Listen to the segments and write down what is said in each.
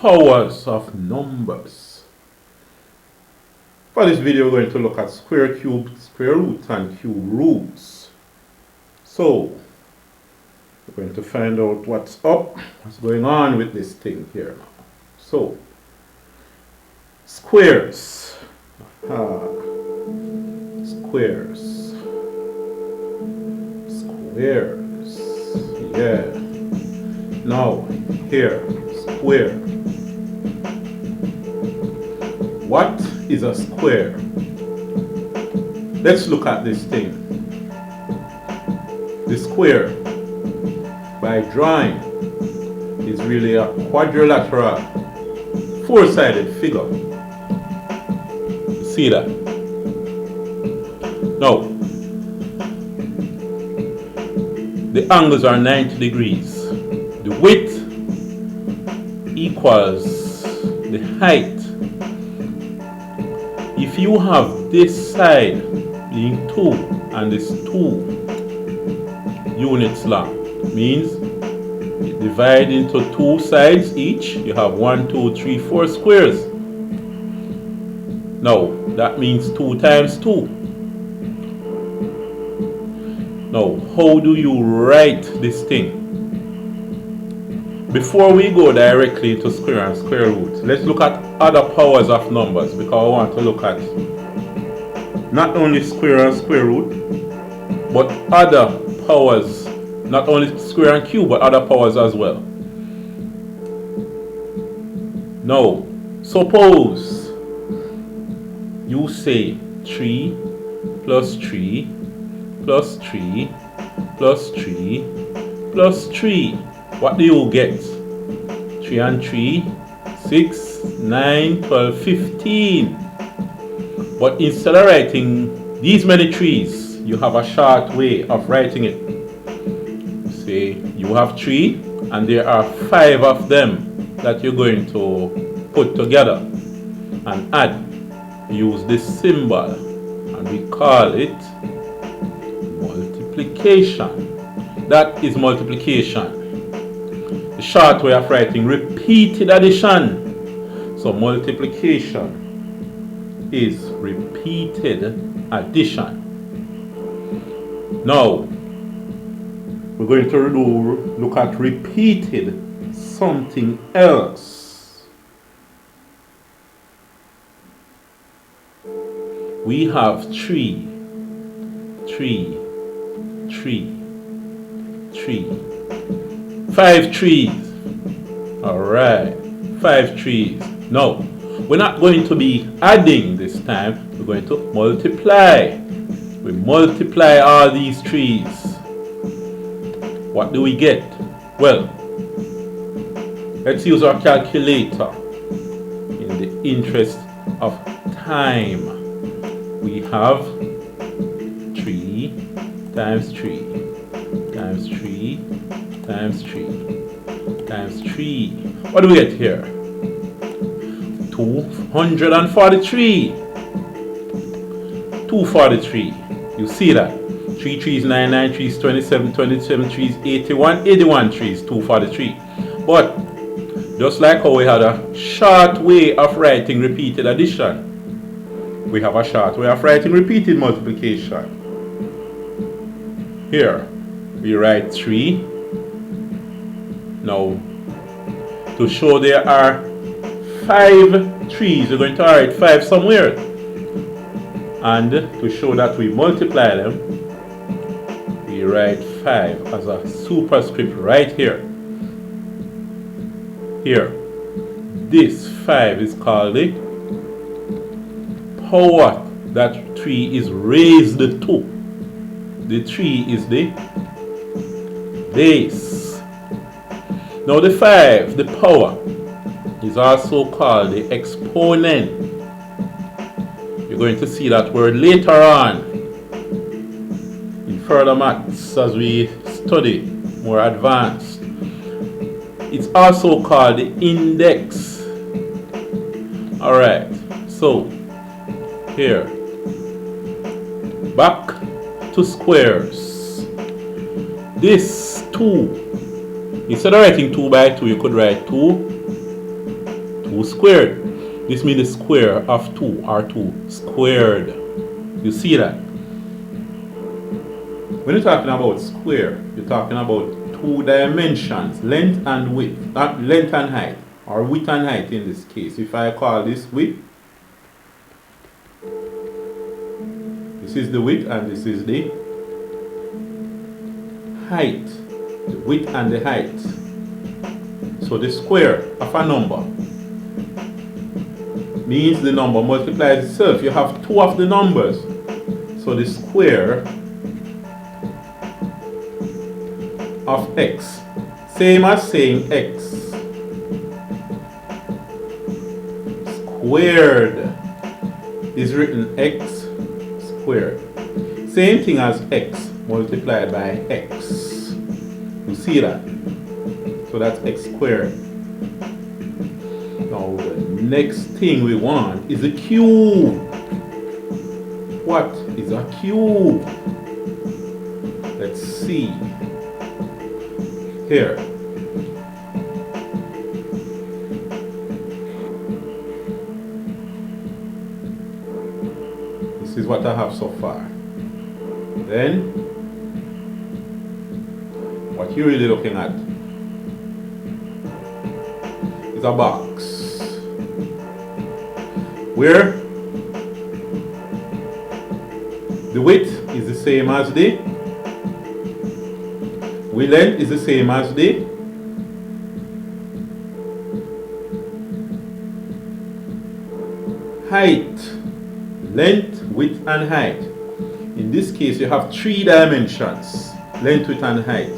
powers of numbers. For this video, we're going to look at square, cube, square root, and cube roots. So, we're going to find out what's up, what's going on with this thing here now. So, squares. Squares. Squares. Yeah. Now, here, square. What is a square? Let's look at this thing. The square, by drawing, is really a quadrilateral, four-sided figure. See that? Now, the angles are 90 degrees. The width equals the height. If you have this side being 2 and this 2 units long, means you divide into 2 sides each, you have 1, 2, 3, 4 squares. Now, that means 2 times 2. Now, how do you write this thing? Before we go directly into square and square root, let's look at other powers of numbers, because I want to look at not only square and square root, but other powers, not only square and cube, but other powers as well. Now, suppose you say 3 plus 3 plus 3 plus 3 plus 3. What do you get? 3 and 3, 6, 9, 12, 15. But instead of writing these many 3's, you have a short way of writing it. Say you have 3 and there are 5 of them that you're going to put together and add. Use this symbol and we call it multiplication. That is multiplication. The short way of writing repeated addition. So multiplication is repeated addition. Now we're going to look at repeated something else. We have 3, 3, 3, 3. 5 trees. Alright, 5 trees. No, we're not going to be adding this time. We're going to multiply. We multiply all these trees. What do we get? Well, let's use our calculator in the interest of time. We have 3 times 3 times 3 times 3 times 3. What do we get here? 243. 243. You see that? 3 trees, 9, 9 trees, 27, 27 trees, 81, 81 trees, 243. But just like how we had a short way of writing repeated addition, we have a short way of writing repeated multiplication. Here, we write 3. Now, to show there are 5 trees, we're going to write 5 somewhere. And to show that we multiply them, we write 5 as a superscript right here. Here, this 5 is called the power that 3 is raised to. The 3 is the base. Now the 5, the power, is also called the exponent. You're going to see that word later on in further maths as we study more advanced. It's also called the index. Alright, so here, back to squares. This 2, instead of writing 2 by 2, you could write 2 2 squared. This means the square of 2 or 2 squared. You see that? When you're talking about square, you're talking about 2 dimensions, length and width, not length and height, or width and height in this case. If I call this width, this is the width and this is the height, the width and the height. So the square of a number means the number multiplies itself. You have 2 of the numbers, so the square of x, same as saying x squared, is written x squared. Same thing as x multiplied by x. You see that? So that's x squared. Now the next thing we want is a cube. What is a cube? Let's see. Here. This is what I have so far. Then, what you're really looking at is a box where the width is the same as the length is the same as the height. Length, width, and height. In this case, you have 3 dimensions, length, width, and height.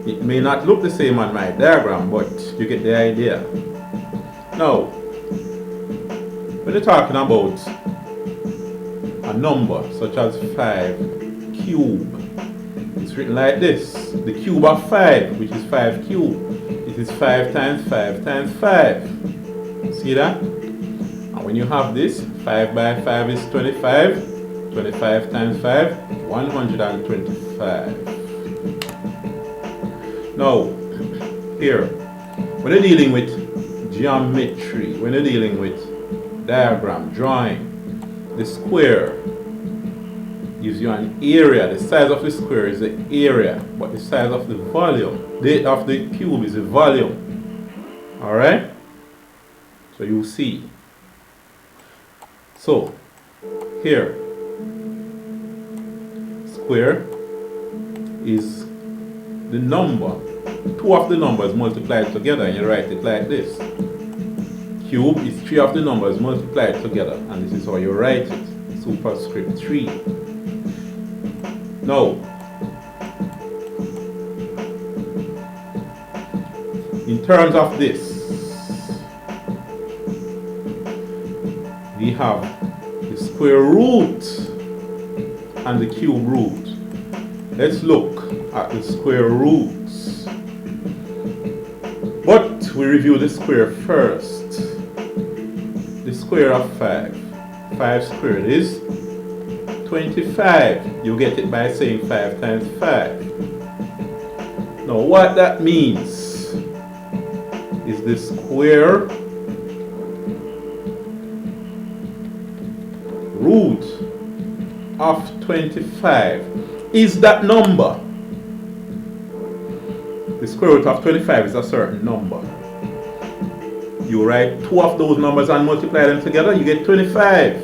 It may not look the same on my diagram, but you get the idea. Now, when you're talking about a number such as 5 cube, it's written like this. The cube of 5, which is 5 cube, it is 5 times 5 times 5. See that? And when you have this, 5 by 5 is 25. 25 times 5, 125. Now, here, when you're dealing with geometry, when you're dealing with diagram, drawing, the square gives you an area. The size of the square is the area, but the size of the volume, of the cube, is the volume. Alright? So you see. So, here, square is the number, 2 of the numbers multiplied together, and you write it like this. Cube is 3 of the numbers multiplied together, and this is how you write it, superscript 3. Now, in terms of this, we have the square root and the cube root. Let's look at the square roots. But we review the square first. The square of 5. 5 squared is 25. You get it by saying 5 times 5. Now what that means is the square root of 25 is that number. The square root of 25 is a certain number. You write 2 of those numbers and multiply them together, you get 25.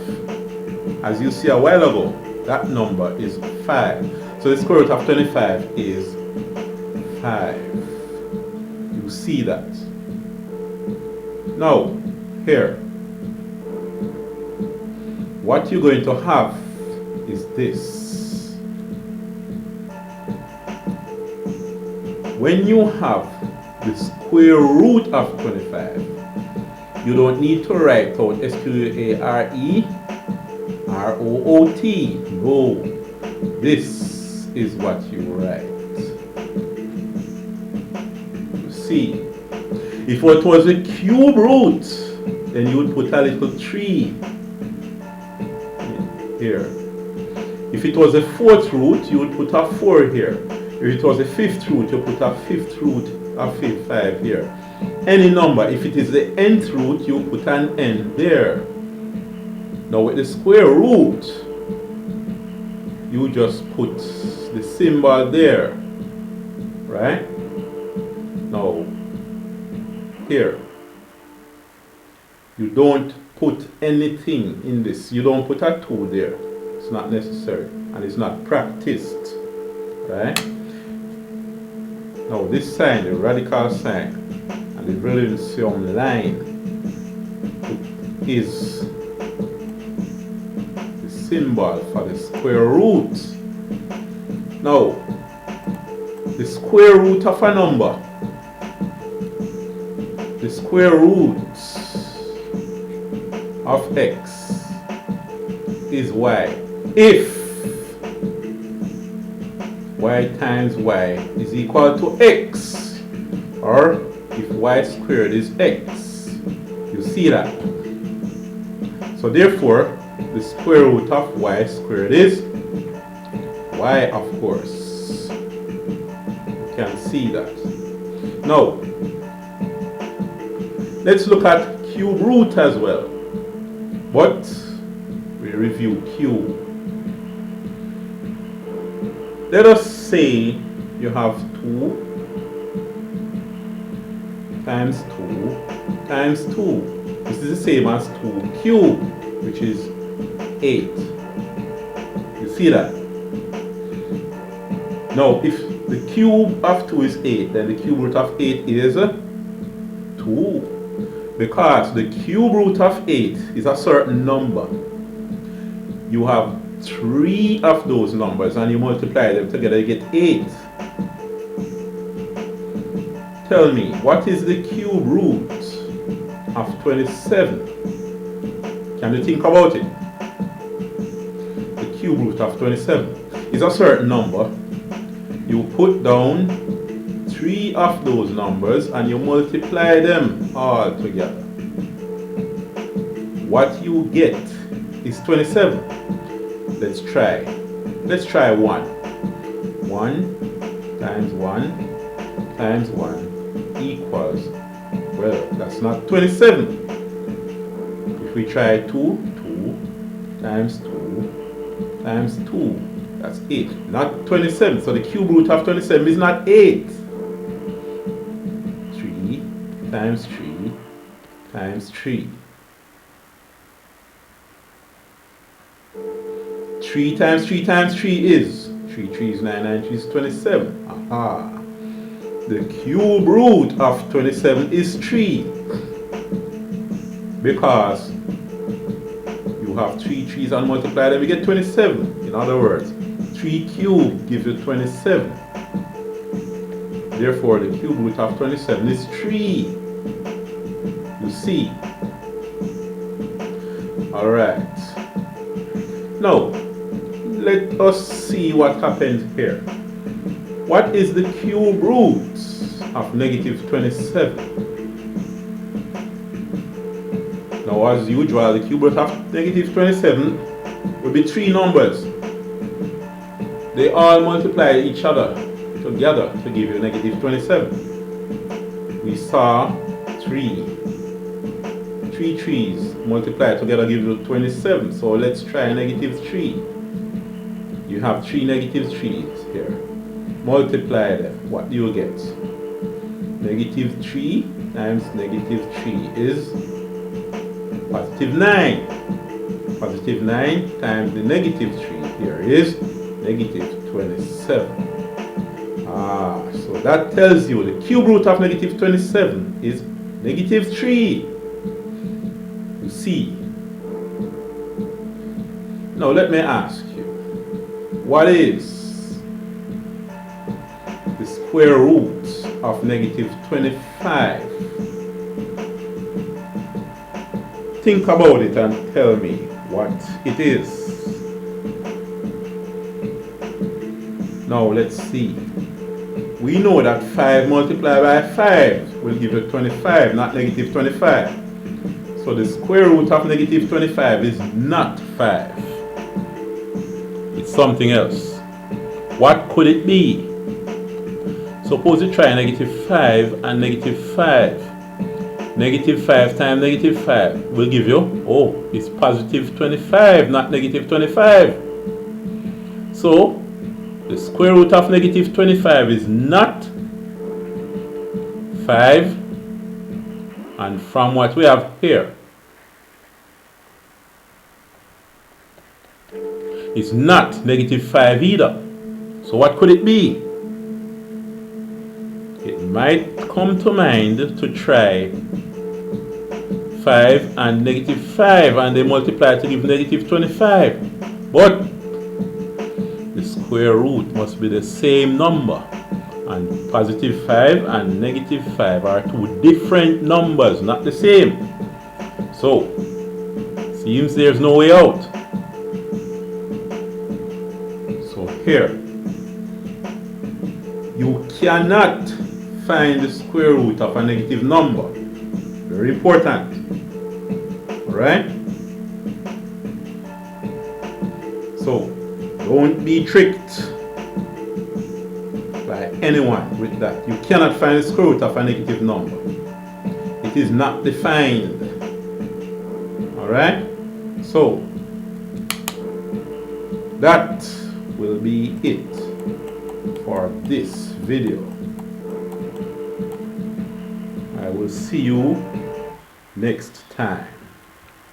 As you see a while ago, that number is 5. So the square root of 25 is 5. You see that. Now, here, what you're going to have is this. When you have the square root of 25, you don't need to write out square-root. No, this is what you write. You see, if it was a cube root, then you would put a little 3 here. If it was a 4th root, you would put a 4 here. If it was a 5th root, you put a 5th root of 5 here. Any number, if it is the nth root, you put an n there. Now with the square root, you just put the symbol there, right? Now, here, you don't put anything in this. You don't put a 2 there. It's not necessary, and it's not practiced, right? Now this sign, the radical sign, and the Brilliantium line is the symbol for the square root. Now, the square root of a number, the square root of x is y. If y times y is equal to x, or if y squared is x. You see that? So therefore, the square root of y squared is y, of course. You can see that. Now, let's look at cube root as well. But we review cube. Let us say you have 2 times 2 times 2. This is the same as 2 cubed, which is 8. You see that? Now, if the cube of 2 is 8, then the cube root of 8 is 2. Because the cube root of 8 is a certain number. You have 3 of those numbers and you multiply them together, you get 8. Tell me, what is the cube root of 27? Can you think about it? The cube root of 27 is a certain number. You put down 3 of those numbers and you multiply them all together. What you get is 27. Let's try. Let's try 1. 1 times 1 times 1 equals, well, that's not 27. If we try 2, 2 times 2 times 2, that's 8, not 27. So the cube root of 27 is not 8. 3 times 3 times 3. 3 times 3 times 3 is 3 3 is 9, 9 3 is 27. Aha. The cube root of 27 is 3. Because you have 3 3's and multiply them, you get 27. In other words, 3 cubed gives you 27. Therefore, the cube root of 27 is 3. You see? Alright. Now, let us see what happens here. What is the cube root of negative 27? Now, as usual, the cube root of negative 27 will be 3 numbers. They all multiply each other together to give you negative 27. We saw 3. 3 3's multiplied together gives you 27. So let's try negative 3. You have 3 negative 3's here. Multiply them. What do you get? Negative 3 times negative 3 is positive 9. Positive 9 times the negative 3 here is negative 27. So that tells you the cube root of negative 27 is negative 3. You see. Now let me ask you, what is the square root of negative 25? Think about it and tell me what it is. Now let's see. We know that 5 multiplied by 5 will give you 25, not negative 25. So the square root of negative 25 is not 5. It's something else. What could it be? Suppose you try negative 5 and negative 5. Negative 5 times negative 5 will give you, oh, it's positive 25, not negative 25. So, the square root of negative 25 is not 5. And from what we have here, it's not negative 5 either. So what could it be? It might come to mind to try 5 and negative 5 and they multiply to give negative 25. But the square root must be the same number. And positive 5 and negative 5 are two different numbers, not the same. So, seems there's no way out. So here, you cannot find the square root of a negative number. Very important. Alright? So, don't be tricked by anyone with that. You cannot find the square root of a negative number. It is not defined. Alright? So, that will be it for this video. I will see you next time.